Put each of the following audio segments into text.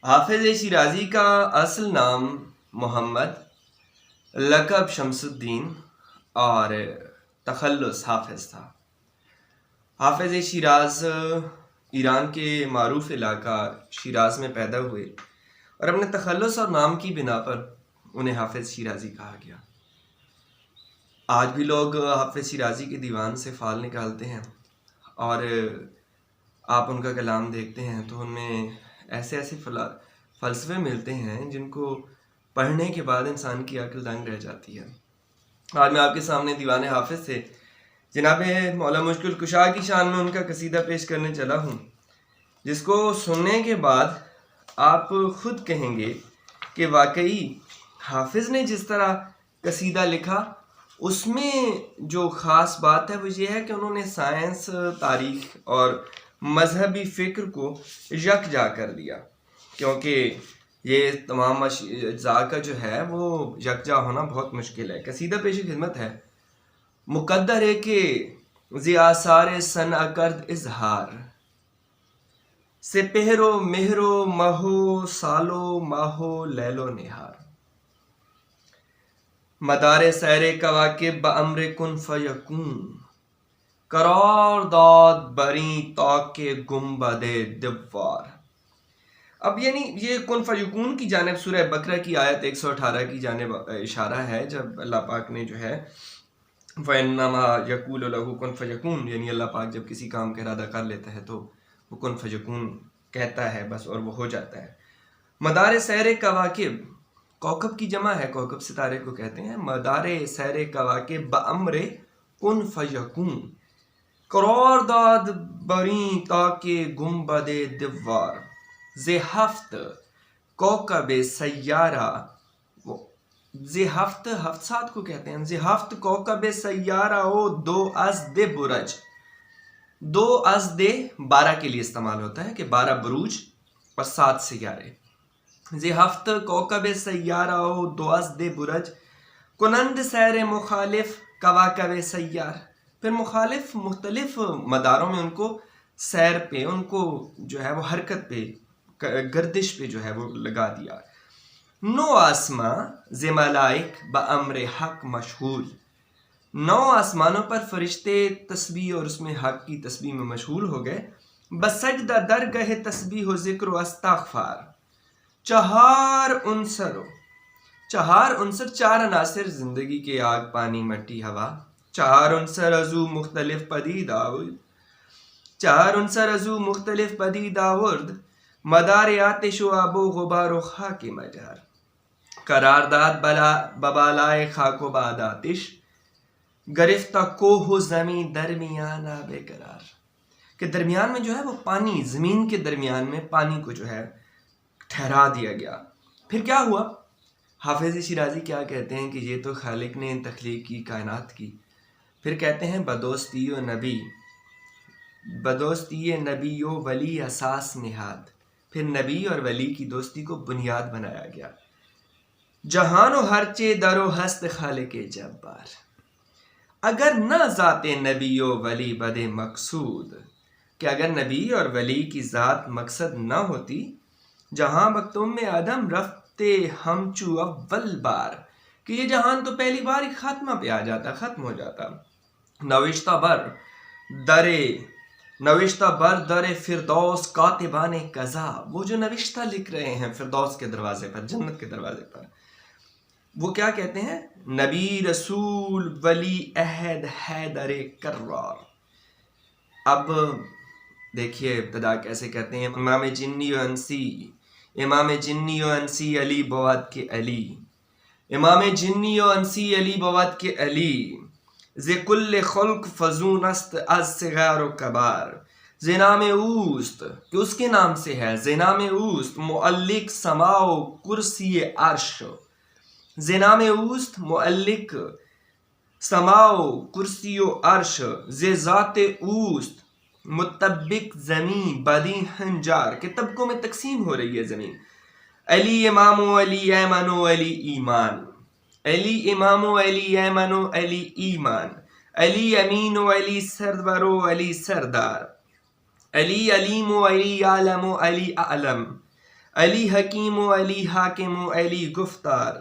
حافظ شیرازی کا اصل نام محمد، لقب شمس الدین اور تخلص حافظ تھا۔ حافظ شیراز ایران کے معروف علاقہ شیراز میں پیدا ہوئے اور اپنے تخلص اور نام کی بنا پر انہیں حافظ شیرازی کہا گیا۔ آج بھی لوگ حافظ شیرازی کے دیوان سے فال نکالتے ہیں اور آپ ان کا کلام دیکھتے ہیں تو ان میں ایسے فلسفے ملتے ہیں جن کو پڑھنے کے بعد انسان کی عقل دنگ رہ جاتی ہے۔ آج میں آپ کے سامنے دیوان حافظ سے جناب مولا مشکل کشا کی شان میں ان کا قصیدہ پیش کرنے چلا ہوں، جس کو سننے کے بعد آپ خود کہیں گے کہ واقعی حافظ نے جس طرح قصیدہ لکھا اس میں جو خاص بات ہے وہ یہ ہے کہ انہوں نے سائنس، تاریخ اور مذہبی فکر کو یکجا کر دیا، کیونکہ یہ تمام اجزاء کا جو ہے وہ یکجا ہونا بہت مشکل ہے۔ قصیدہ پیش خدمت ہے: مقدر ہے کہ ذی آثار صنع کرد اظہار، سپہر و مہر و مہ و سال و ماہ و لیل و نہار، مدار سیر کواکب بامر کن فیکون، قرار داد بریں طاق گنبد دوار۔ اب یعنی یہ کن فیکون کی جانب سورہ بقرہ کی آیت 118 کی جانب اشارہ ہے، جب اللہ پاک نے جو ہے فَإِنَّمَا يَقُولُ لَهُ كُن فَيَكُونُ، یعنی اللہ پاک جب کسی کام کا ارادہ کر لیتا ہے تو وہ کن فیکون کہتا ہے بس، اور وہ ہو جاتا ہے۔ مدار سیر کواکب، کوکب کی جمع ہے، کوکب ستارے کو کہتے ہیں۔ مدار سیر کواکب بامر کن فیکون، قرار داد بریں طاق گنبد دوار، ز ہفت کوکب سیارہ، ز ہفت سات کو کہتے ہیں، ز ہفت کوکب سیارہ و دو ازد برج، دو ازد 12 کے لیے استعمال ہوتا ہے کہ 12 بروج اور 7 سیارے، ز ہفت کوکب سیارہ و دو ازد برج، کنند سیر مخالف کواکب سیار، پھر مخالف مختلف مداروں میں ان کو سیر پہ، ان کو جو ہے وہ حرکت پہ، گردش پہ جو ہے وہ لگا دیا۔ نو آسماں ز ملائک بامر حق مشغول، 9 آسمانوں پر فرشتے تسبیح اور اس میں حق کی تسبیح میں مشغول ہو گئے۔ بسجدہ درگہ تسبیح و ذکر و استغفار، چار عنصر 4 عناصر زندگی کے، آگ، پانی، مٹی، ہوا، 4 عنصر ازو مختلف پدید آورد، 4 عنصر ازو مختلف پدید آورد، مدار آتش و آب و غبار و خاک مجار، قرار داد ببالائے خاک و باد آتش، گرفتہ کوہ و زمین درمیان آب قرار، کہ درمیان میں جو ہے وہ پانی، زمین کے درمیان میں پانی کو جو ہے ٹھہرا دیا گیا۔ پھر کیا ہوا؟ حافظ شیرازی کیا کہتے ہیں کہ یہ تو خالق نے تخلیق کی کائنات کی، پھر کہتے ہیں بدوستی نبی و ولی اساس نہاد، پھر نبی اور ولی کی دوستی کو بنیاد بنایا گیا۔ جہان و ہرچے در و ہست خالق جبار، اگر نہ ذات نبی و ولی بد مقصود، کہ اگر نبی اور ولی کی ذات مقصد نہ ہوتی، جہاں مکتوم میں آدم رفتے ہمچو اول بار، کہ یہ جہان تو پہلی بار ہی خاتمہ پہ آ جاتا، ختم ہو جاتا۔ نوشتہ بر در فردوس کاتبان قضا، وہ جو نوشتہ لکھ رہے ہیں فردوس کے دروازے پر، جنت کے دروازے پر، وہ کیا کہتے ہیں؟ نبی، رسول، ولی، عہد، حیدر کرار۔ اب دیکھیے ابتدا کیسے کہتے ہیں: امام جنی و انسی علی بود کے علی، امام جنی و انسی علی بود کے علی، ز کل خلق فزون است از صغار و کبار، ز نام اوست، کہ اس کے نام سے ہے، ز نام اوست معلق سماع و کرسی عرش، ز نام اوست معلق سماع و کرسی و عرش، ز ذات اوست مطبق زمین بدی ہنجار، کہ طبقوں میں تقسیم ہو رہی ہے زمین۔ علی امام و علی ایمن و علی ایمان، علی امام و علی ایمن و علی ایمان، علی امین و علی سرور و علی سردار، علی علیم و علی عالم و علی اعلم، علی حکیم و علی حاکم و علی گفتار،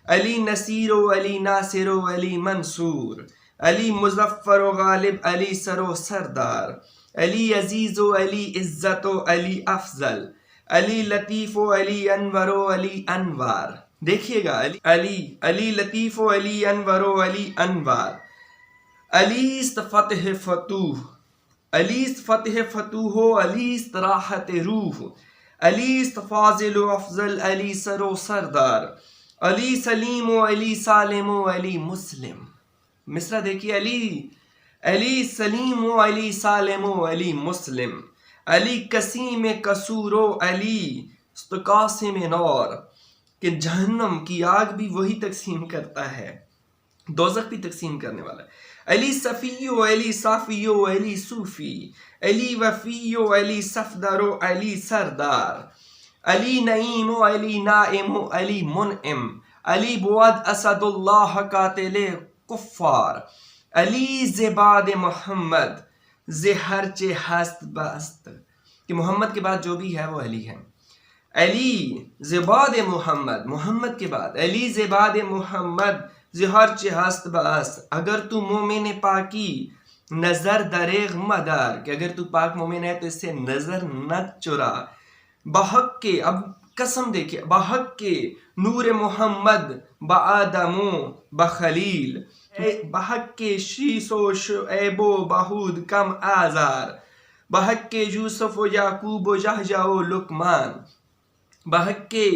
علی نصیر و علی ناصر و علی منصور، علی مظفر و غالب، علی سر و سردار، علی عزیز و علی عزت و علی افضل، علی لطیف و علی انور و علی انوار. دیکھیے گا، علی لطیف و علی انور و علی انوار، علی است فتح فتوح، علی است فتح فتوح و علی است راحت روح، علی است فاضل و افضل، علی سر و سردار، علی سلیم و علی سالم و علی مسلم. مصرع دیکھیے، علی سلیم و علی سالم و علی مسلم، علی قسیم قصور و علی قاسم نور. کہ جہنم کی آگ بھی وہی تقسیم کرتا ہے، دوزخ بھی تقسیم کرنے والا ہے. علی صفی و علی صافی و علی صوفی، علی وفی و علی صفدر و علی سردار، علی نعیم و علی نائم و علی منعم، علی بود اسد اللہ قاتل کفار، علی زباد محمد زہرچ ہست بست. کہ محمد کے بعد جو بھی ہے وہ علی ہے. علی زباد محمد، محمد کے بعد علی زباد محمد زہرچ ہست بست. اگر تو مومن پاکی نظر دریغ مدار، کہ اگر تو پاک مومن ہے تو اس سے نظر نہ چرا. بحق کے، اب قسم دیکھیں، بحق کے نور محمد بآدم و بخلیل، بحق کے شیس و شعیب و بہود کم آزار، بحق کے یوسف و یعقوب و یحییٰ و لقمان، بحق کے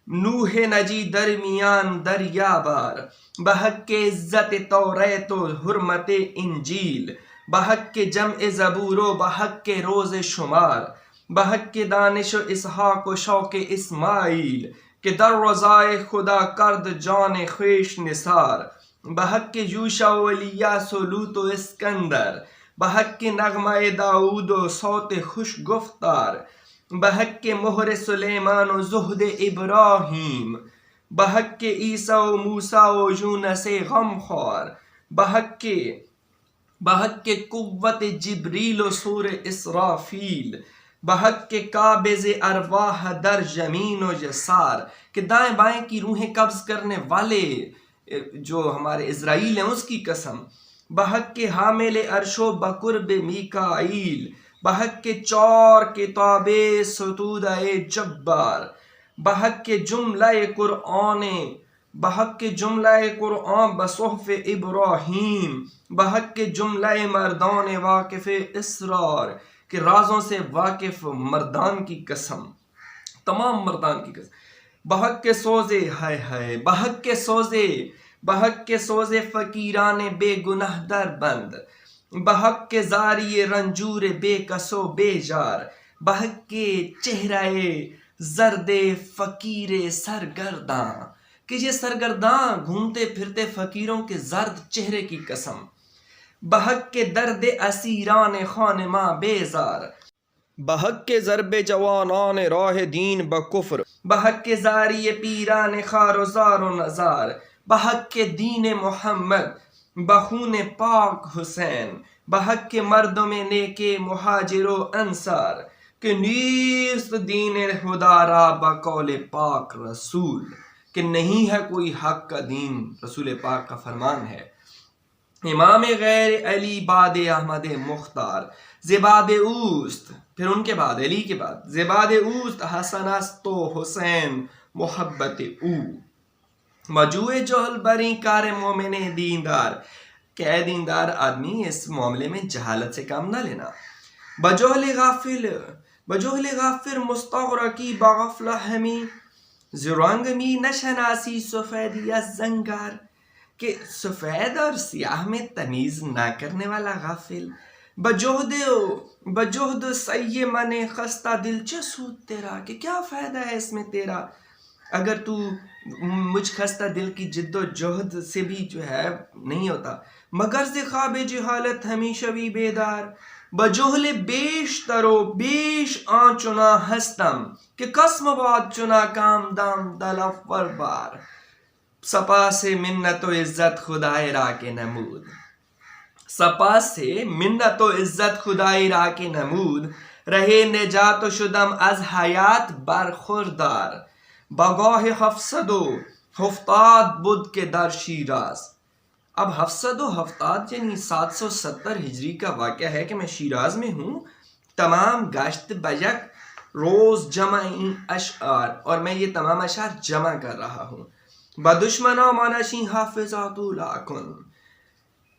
نوح نجی درمیان دریا بار، بحق کے عزت توریت و حرمت انجیل، بحق کے جمع زبور و بحق کے روز شمار، بحق کے دانش و اسحاق و شوق اسماعیل، کہ در رضائے خدا کرد جان خویش نثار، بحق کے یوشع و الیاس و لوط و اسکندر، بحق کے نغمہ داؤد و صوت خوش گفتار، بحق کے مہر سلیمان و زہد ابراہیم، بحق کے عیسیٰ و موسیٰ و یونس غمخوار، بحق کے قوت جبریل و سور اسرافیل، بحق کے قابض ارواح در یمین و یسار. کہ دائیں بائیں کی روحیں قبض کرنے والے جو ہمارے اسرائیل ہیں اس کی قسم، بحق کے حامل عرش و بقرب میکائیل، بحق کے چار کتاب ستودہ جبار، بحق کے جملہ قرآن، بحق کے جملہ قرآن بصحف ابراہیم، بحق کے جملہ مردان واقف اسرار. کہ رازوں سے واقف مردان کی قسم، تمام مردان کی قسم. بحق کے سوزے، ہائے ہائے بحق کے سوزے، بحق کے سوزے فقیران بے گناہ در بند، بحق کے زاری رنجور بے کس و بے جار، بحق کے چہرہ زرد فقیر سرگرداں. کہ یہ سرگرداں گھومتے پھرتے فقیروں کے زرد چہرے کی قسم. بحق کے درد اسیران خانماں بیزار، بحق کے ضرب جوانان راہ دین بکفر، بحق کے زاری پیران خار و زار و نزار، بحق کے دین محمد بخون پاک حسین، بحق کے مردم نیک مہاجر و انصار. کہ نیست دین خدا را بقول پاک رسول. کہ نہیں ہے کوئی حق کا دین، رسول پاک کا فرمان ہے. امام غیر علی باد احمد مختار، زباد اوست، پھر ان کے بعد علی کے بعد زباد اوست، حسن است و حسین محبت او. مجوع جہل بری کار مومن دیندار. کہ اے دیندار آدمی اس معاملے میں جہالت سے کام نہ لینا. بجہل غافر مستغرقی بغفلہ ہمی، زرانگمی نشناسی سفیدی از زنگار. کہ سفید اور سیاہ میں تمیز نہ کرنے والا غافل. بجہد سی من خستہ دل چه سود تیرا. کہ کیا فائدہ ہے اس میں تیرا، اگر تو مجھ خستہ دل کی جد و جہد سے بھی جو ہے نہیں ہوتا. مگر سے خواب جہالت ہمیشہ بھی بیدار، بجہل بیش ترو بیش آنچنا ہستم، کہ قسم باد چنا کام دام دلفور بار. سپا سے منت و عزت خدائے را کے نمود، سپا سے منت و عزت خدائے را کے نمود، رہے نجات شدم از حیات برخوردار بگاه 770 بود کے در شیراز. اب 770 یعنی 770 ہجری کا واقعہ ہے کہ میں شیراز میں ہوں. تمام گشت بیک روز جمعی اشعار، اور میں یہ تمام اشعار جمع کر رہا ہوں. بدشمنا منشی حافظات لاکن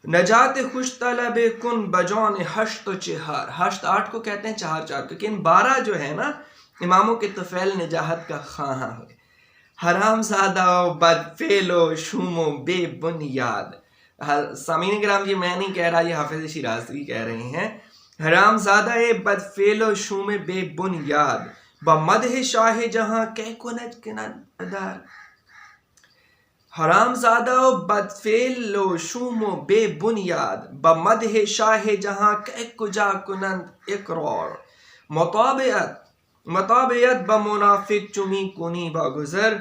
نجات خوش طلب کن بجان 8 و 4. 8 8 کو کہتے ہیں 4 4 کو، لیکن 12 جو ہے نا اماموں کے طفیل نجاحت کا خواہاں ہے. حرام زادہ و بدفعل و شوم و بے بنیاد. سامعین کرام جی میں نہیں کہہ رہا، یہ حافظ شیرازی کہہ رہے ہیں. حرام زادہ بدفعل و شوم بے بنیاد بمدح شاہ جہاں کہ کنج کنن ادار. حرام زادہ و بدفعل و شوم و بے بنیاد بمدح شاہ جہاں کہ کجا کنند اقرار. مطابعت بمنافق چمی کنی بگذر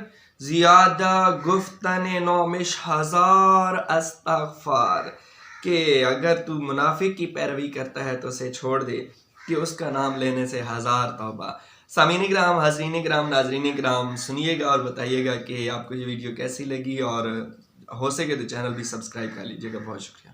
زیادہ گفتن نامش 1000 استغفار. کہ اگر تو منافق کی پیروی کرتا ہے تو اسے چھوڑ دے کہ اس کا نام لینے سے 1000 توبہ. سامعین کرام، حاضرین کرام، ناظرین کرام، سنیے گا اور بتائیے گا کہ آپ کو یہ ویڈیو کیسی لگی، اور ہو سکے تو چینل بھی سبسکرائب کر لیجیے گا. بہت شکریہ.